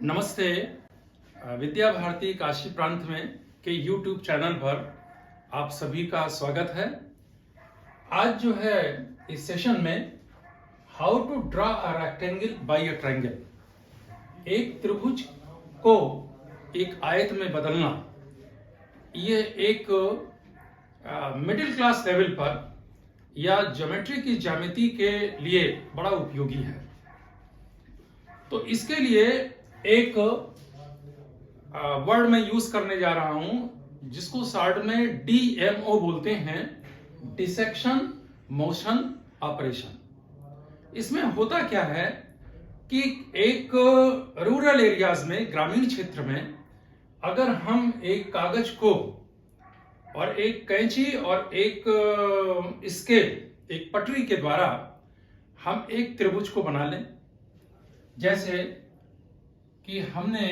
नमस्ते। विद्या भारती काशी प्रांत में के YouTube चैनल पर आप सभी का स्वागत है। आज जो है इस सेशन में how to draw a rectangle by a triangle, एक त्रिभुज को एक आयत में बदलना, ये एक मिडिल क्लास लेवल पर या ज्योमेट्री की ज्यामिति के लिए बड़ा उपयोगी है। तो इसके लिए एक वर्ड मैं यूज करने जा रहा हूं जिसको शॉर्ट में DMO बोलते हैं, डिसेक्शन मोशन ऑपरेशन। इसमें होता क्या है कि एक रूरल एरियाज में, ग्रामीण क्षेत्र में, अगर हम एक कागज को और एक कैंची और एक स्केल, एक पटरी के द्वारा हम एक त्रिभुज को बना लें, जैसे कि हमने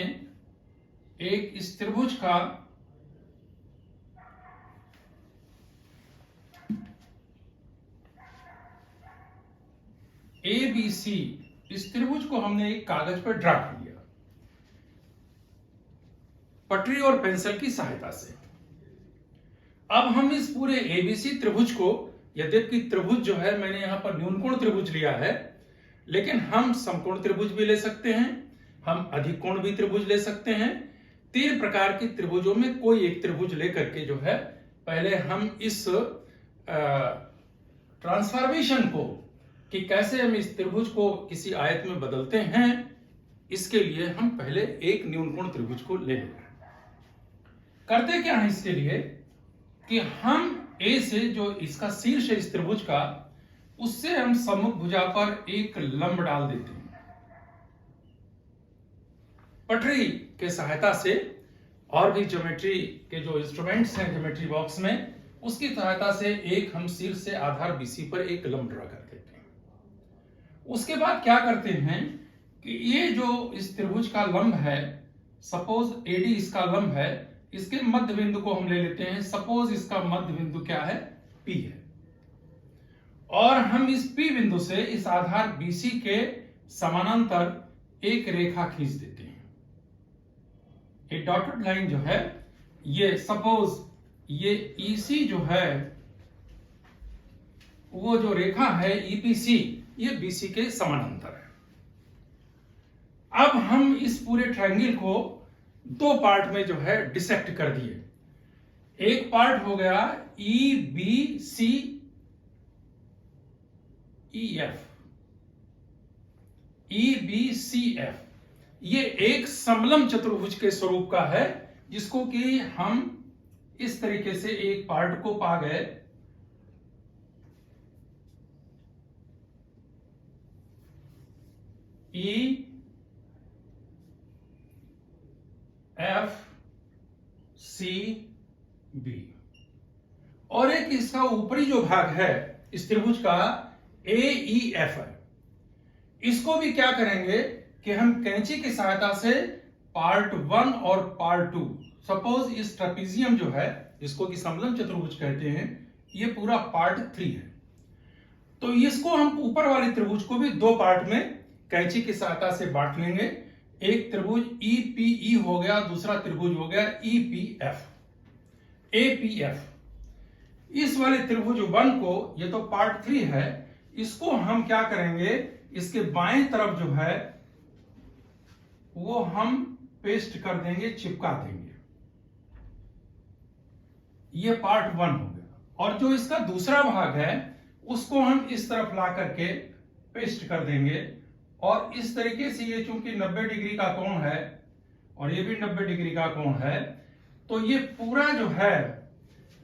एक इस त्रिभुज का ABC, इस त्रिभुज को हमने एक कागज पर ड्रा कर लिया पटरी और पेंसिल की सहायता से। अब हम इस पूरे ABC त्रिभुज को, यद्यपि त्रिभुज जो है मैंने यहां पर न्यूनकोण त्रिभुज लिया है, लेकिन हम समकोण त्रिभुज भी ले सकते हैं, हम अधिक कोण भी त्रिभुज ले सकते हैं। 3 प्रकार के त्रिभुजों में कोई एक त्रिभुज लेकर के जो है पहले हम इस ट्रांसफॉर्मेशन को, कि कैसे हम इस त्रिभुज को किसी आयत में बदलते हैं, इसके लिए हम पहले एक न्यूनकोण त्रिभुज को ले लेते हैं। करते क्या है इसके लिए कि हम A से, जो इसका शीर्ष है इस त्रिभुज का, उससे हम सम्मुख भुजा पर एक लंब डाल देते हैं। पटरी के सहायता से और भी ज्योमेट्री के जो इंस्ट्रूमेंट्स हैं ज्योमेट्री बॉक्स में, उसकी सहायता से एक हम शीर्ष से आधार BC पर एक लंब ड्रा कर देते हैं। उसके बाद क्या करते हैं कि ये जो इस त्रिभुज का लंब है, सपोज AD इसका लंब है, इसके मध्य बिंदु को हम ले लेते हैं। सपोज इसका मध्य बिंदु क्या है? P है, और हम इस P बिंदु से इस आधार BC के समानांतर एक रेखा खींच देते हैं। एक डॉटेड लाइन जो है, ये सपोज ये EC जो है, वो जो रेखा है EPC, ये BC के समानांतर है। अब हम इस पूरे ट्रायंगल को 2 पार्ट में जो है डिसेक्ट कर दिए। एक पार्ट हो गया EBCEF, EBCF, ये एक समलंब चतुर्भुज के स्वरूप का है, जिसको कि हम इस तरीके से एक पार्ट को पा गए। EFCB, और एक इसका ऊपरी जो भाग है इस त्रिभुज का AEF है। इसको भी क्या करेंगे कि हम कैंची की सहायता से पार्ट 1 और पार्ट 2, सपोज इस ट्रेपेजियम जो है, जिसको कि समलंब चतुर्भुज कहते हैं, ये पूरा पार्ट 3 है। तो इसको हम ऊपर वाले त्रिभुज को भी 2 पार्ट में कैंची की सहायता से बांट लेंगे। एक त्रिभुज EPE हो गया, दूसरा त्रिभुज हो गया EPF, APF। इस वाले त्रिभुज 1 को, ये तो पार्ट 3 है, इसको हम क्या करेंगे, इसके बाएं तरफ जो है वो हम पेस्ट कर देंगे, चिपका देंगे। ये पार्ट 1 हो गया। और जो इसका दूसरा भाग है उसको हम इस तरफ ला करके पेस्ट कर देंगे, और इस तरीके से, ये चूंकि 90 डिग्री का कोण है और ये भी 90 डिग्री का कोण है, तो ये पूरा जो है,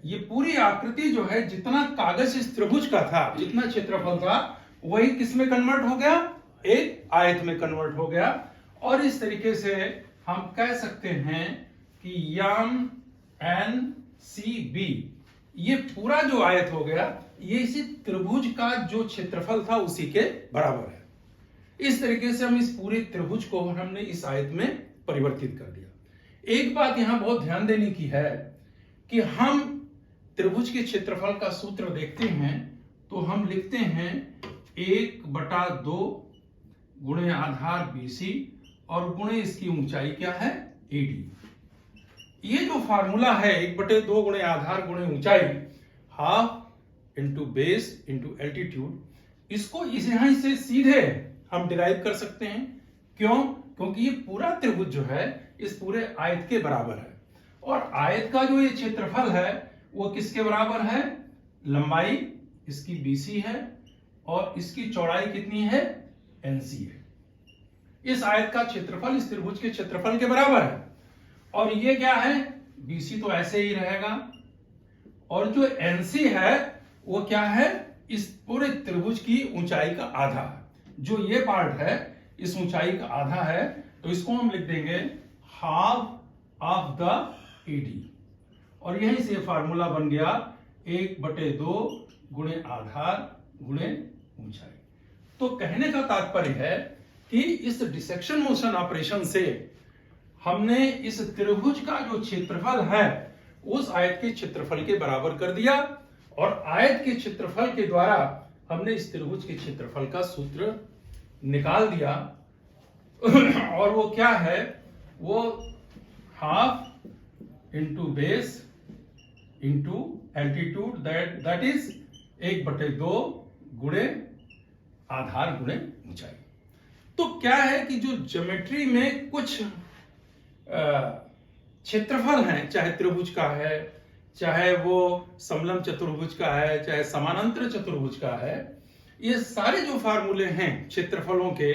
ये पूरी आकृति जो है, जितना कागज इस त्रिभुज का था, जितना क्षेत्रफल था, वही किस में कन्वर्ट हो गया? एक आयत में कन्वर्ट हो गया। और इस तरीके से हम कह सकते हैं कि यम NCB, ये पूरा जो आयत हो गया, ये इसी त्रिभुज का जो क्षेत्रफल था उसी के बराबर है। इस तरीके से हम इस पूरे त्रिभुज को हमने इस आयत में परिवर्तित कर दिया। एक बात यहां बहुत ध्यान देने की है कि हम त्रिभुज के क्षेत्रफल का सूत्र देखते हैं तो हम लिखते हैं 1/2 गुणे आधार BC और गुणे इसकी ऊंचाई क्या है, AD। ये जो फार्मूला है 1/2 गुणे आधार गुणे ऊंचाई, half into base into altitude, इसको यहां से सीधे हम डिराइव कर सकते हैं। क्यों? क्योंकि ये पूरा त्रिभुज जो है इस पूरे आयत के बराबर है, और आयत का जो ये क्षेत्रफल है वो किसके बराबर है, लंबाई इसकी BC है और इसकी चौड़ाई कितनी है, NC है। इस आयत का क्षेत्रफल इस त्रिभुज के क्षेत्रफल के बराबर है, और ये क्या है, BC तो ऐसे ही रहेगा, और जो NC है वो क्या है, इस पूरे त्रिभुज की ऊंचाई का आधा है। जो ये पार्ट है इस ऊंचाई का आधा है, तो इसको हम लिख देंगे हाफ ऑफ द AD, और यहीं से फार्मूला बन गया 1/2 गुणे आधार गुणे ऊंचाई। तो कहने का तात्पर्य है कि इस डिसेक्शन मोशन ऑपरेशन से हमने इस त्रिभुज का जो क्षेत्रफल है उस आयत के क्षेत्रफल के बराबर कर दिया, और आयत के क्षेत्रफल के द्वारा हमने इस त्रिभुज के क्षेत्रफल का सूत्र निकाल दिया। और वो क्या है, वो half into base into altitude, that is 1/2 गुणे आधार गुणे ऊंचाई। तो क्या है कि जो ज्योमेट्री में कुछ क्षेत्रफल हैं, चाहे त्रिभुज का है, चाहे वो समलंब चतुर्भुज का है, चाहे समानांतर चतुर्भुज का है, ये सारे जो फार्मूले हैं क्षेत्रफलों के,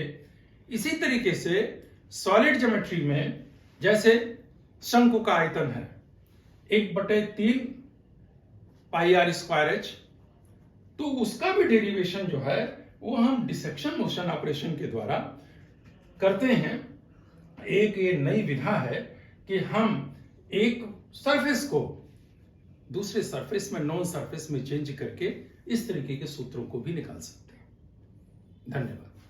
इसी तरीके से सॉलिड ज्योमेट्री में जैसे शंकु का आयतन है 1/3 πr²h, तो उसका भी डेरिवेशन जो है वो हम डिसेक्शन मोशन ऑपरेशन के द्वारा करते हैं। एक ये नई विधा है कि हम एक सरफेस को दूसरे सरफेस में, नॉन सरफेस में चेंज करके इस तरीके के सूत्रों को भी निकाल सकते हैं। धन्यवाद।